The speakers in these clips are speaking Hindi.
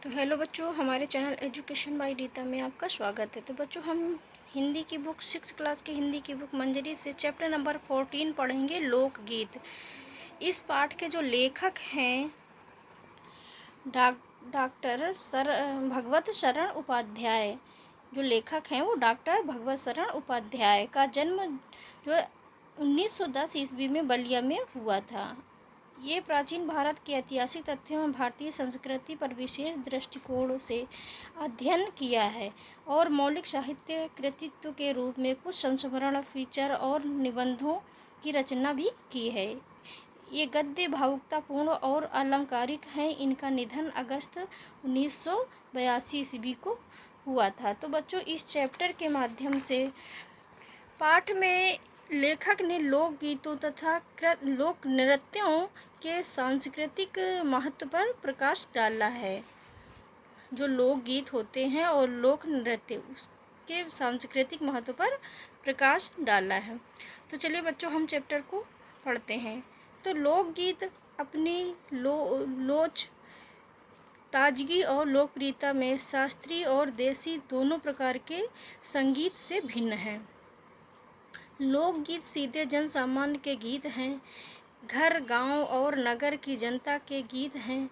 तो हेलो बच्चों, हमारे चैनल एजुकेशन बाय रीता में आपका स्वागत है। तो बच्चों, हम हिंदी की बुक 6 क्लास की हिंदी की बुक मंजरी से चैप्टर नंबर 14 पढ़ेंगे, लोकगीत। इस पाठ के जो लेखक हैं डॉक्टर भगवत शरण उपाध्याय। जो लेखक हैं वो डॉक्टर भगवत शरण उपाध्याय का जन्म जो 1910 ईस्वी में बलिया में हुआ था। ये प्राचीन भारत के ऐतिहासिक तथ्यों एवं भारतीय संस्कृति पर विशेष दृष्टिकोण से अध्ययन किया है और मौलिक साहित्य कृतित्व के रूप में कुछ संस्मरण, फीचर और निबंधों की रचना भी की है। ये गद्य भावुकतापूर्ण और अलंकारिक हैं। इनका निधन अगस्त 1982 ईस्वी को हुआ था। तो बच्चों, इस चैप्टर के माध्यम से पाठ में लेखक ने लोकगीतों तथा लोक नृत्यों के सांस्कृतिक महत्व पर प्रकाश डाला है। जो लोकगीत होते हैं और लोक नृत्य, उसके सांस्कृतिक महत्व पर प्रकाश डाला है। तो चलिए बच्चों, हम चैप्टर को पढ़ते हैं। तो लोकगीत अपनी लोच, ताजगी और लोकप्रियता में शास्त्रीय और देसी दोनों प्रकार के संगीत से भिन्न हैं। लोकगीत सीधे जन सामान्य के गीत हैं, घर, गांव और नगर की जनता के गीत हैं।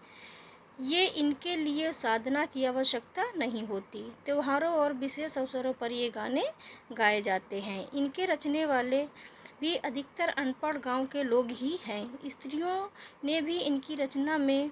ये इनके लिए साधना की आवश्यकता नहीं होती। त्योहारों और विशेष अवसरों पर ये गाने गाए जाते हैं। इनके रचने वाले भी अधिकतर अनपढ़ गांव के लोग ही हैं। स्त्रियों ने भी इनकी रचना में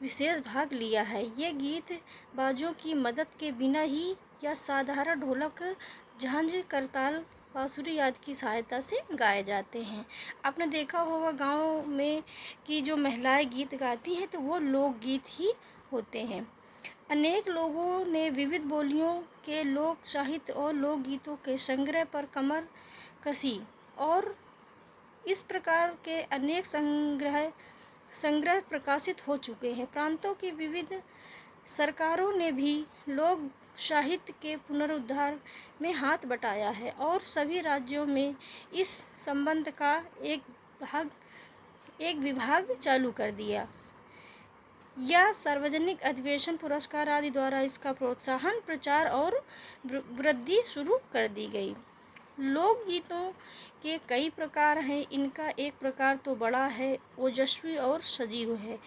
विशेष भाग लिया है। ये गीत बाजों की मदद के बिना ही या साधारण ढोलक, झांझ, करताल, बांसुरी आदि की सहायता से गाए जाते हैं। आपने देखा होगा गांव में कि जो महिलाएं गीत गाती हैं तो वो लोकगीत ही होते हैं। अनेक लोगों ने विविध बोलियों के लोक साहित्य और लोकगीतों के संग्रह पर कमर कसी और इस प्रकार के अनेक संग्रह प्रकाशित हो चुके हैं। प्रांतों की विविध सरकारों ने भी लोक साहित्य के पुनरुद्धार में हाथ बटाया है और सभी राज्यों में इस संबंध का एक विभाग चालू कर दिया या सार्वजनिक अधिवेशन, पुरस्कार आदि द्वारा इसका प्रोत्साहन, प्रचार और वृद्धि शुरू कर दी गई। लोकगीतों के कई प्रकार हैं। इनका एक प्रकार तो बड़ा है, ओजस्वी और सजीव है।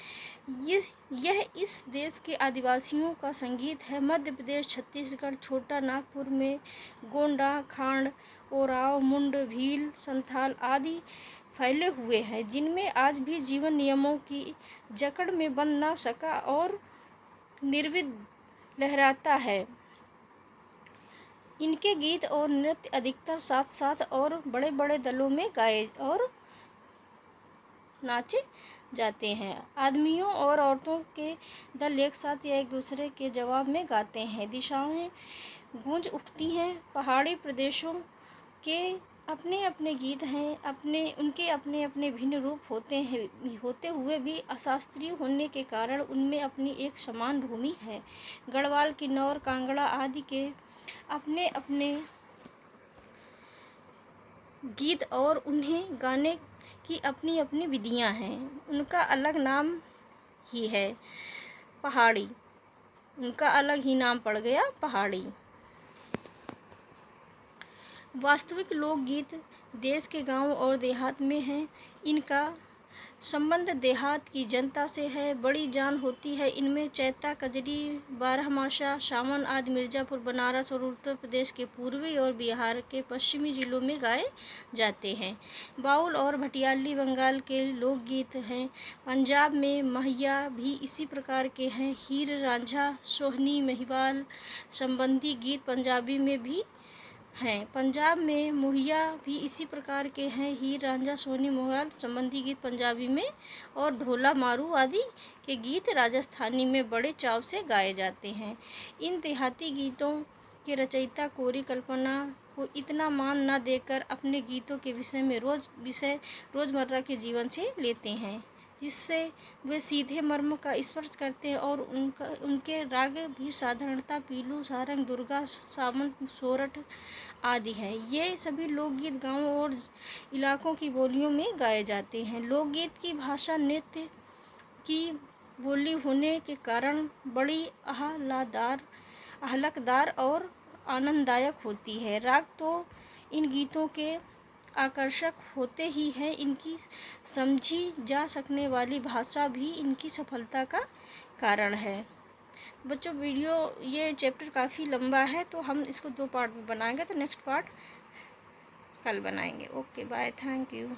यह इस देश के आदिवासियों का संगीत है। मध्य प्रदेश, छत्तीसगढ़, छोटा नागपुर में गोंडा, खांड, ओराव, मुंड, भील, संथाल आदि फैले हुए हैं, जिनमें आज भी जीवन नियमों की जकड़ में बंध ना सका और निर्विद लहराता है। इनके गीत और नृत्य अधिकतर साथ साथ और बड़े बड़े दलों में गाए और नाचे जाते हैं। आदमियों और औरतों के दल एक साथ या एक दूसरे के जवाब में गाते हैं। दिशाएं गूंज उठती हैं। पहाड़ी प्रदेशों के अपने अपने गीत हैं। उनके अपने अपने भिन्न रूप होते हुए भी अशास्त्रीय होने के कारण उनमें अपनी एक समान भूमि है। गढ़वाल, किन्नौर, कांगड़ा आदि के अपने अपने गीत और उन्हें गाने की अपनी अपनी विधियां हैं। उनका अलग नाम ही है पहाड़ी। उनका अलग ही नाम पड़ गया पहाड़ी। वास्तविक लोकगीत देश के गांव और देहात में हैं। इनका संबंध देहात की जनता से है। बड़ी जान होती है इनमें। चैता, कजरी, बारहमासा, सावन आदि मिर्जापुर, बनारस और उत्तर प्रदेश के पूर्वी और बिहार के पश्चिमी जिलों में गाए जाते हैं। बाउल और भटियाली बंगाल के लोकगीत हैं। पंजाब में महिया भी इसी प्रकार के हैं। हीर रांझा, सोहनी, महिवाल संबंधी गीत पंजाबी में भी हैं। पंजाब में मुहिया भी इसी प्रकार के हैं। हीर रांझा, सोहनी, महिवाल संबंधी गीत पंजाबी में और ढोला मारू आदि के गीत राजस्थानी में बड़े चाव से गाए जाते हैं। इन देहाती गीतों के रचयिता कोरी कल्पना को इतना मान न देकर अपने गीतों के विषय में रोज़मर्रा के जीवन से लेते हैं, जिससे वे सीधे मर्म का स्पर्श करते हैं और उनके राग भी साधारणतः पीलू, सारंग, दुर्गा, सामंत, सोरठ आदि हैं। ये सभी लोकगीत गाँव और इलाकों की बोलियों में गाए जाते हैं। लोकगीत की भाषा नृत्य की बोली होने के कारण बड़ी आह्लाददार और आनंददायक होती है। राग तो इन गीतों के आकर्षक होते ही हैं, इनकी समझी जा सकने वाली भाषा भी इनकी सफलता का कारण है। बच्चों, वीडियो ये चैप्टर काफ़ी लंबा है, तो हम इसको 2 पार्ट में बनाएंगे, तो नेक्स्ट पार्ट कल बनाएंगे। Okay, bye, thank you.